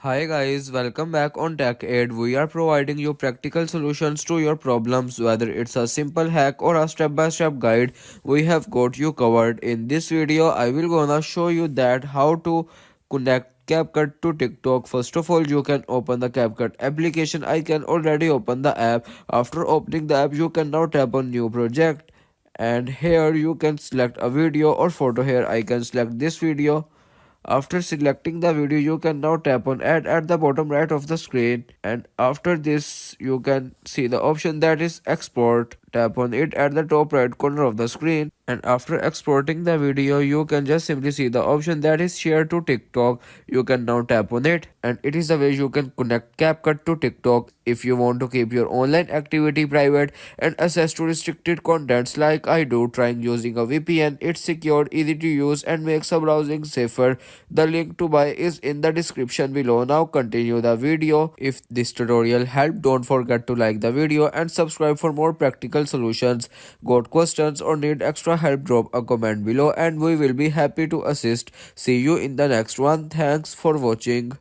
Hi guys, welcome back on Tech Aid. We are providing you practical solutions to your problems, whether it's a simple hack or a step-by-step guide. We have got you covered. In this video, I will gonna show you that how to connect CapCut to TikTok. First of all, you can open the CapCut application. I can already open the app. After opening the app, you can now tap on New Project, and here you can select a video or photo. Here I can select this video. After selecting the video, you can now tap on add at the bottom right of the screen, and after this you can see the option that is export. Tap on it at the top right corner of the screen, and after exporting the video you can just simply see the option that is share to TikTok. You can now tap on it, and it is the way you can connect CapCut to TikTok. If you want to keep your online activity private and access to restricted contents like I do, trying using a VPN. It's secure, easy to use, and makes a browsing safer. The link to buy is in the description below. Now continue the video. If this tutorial helped, don't forget to like the video and subscribe for more practical solutions. Got questions or need extra help, drop a comment below and we will be happy to assist. See you in the next one. Thanks for watching.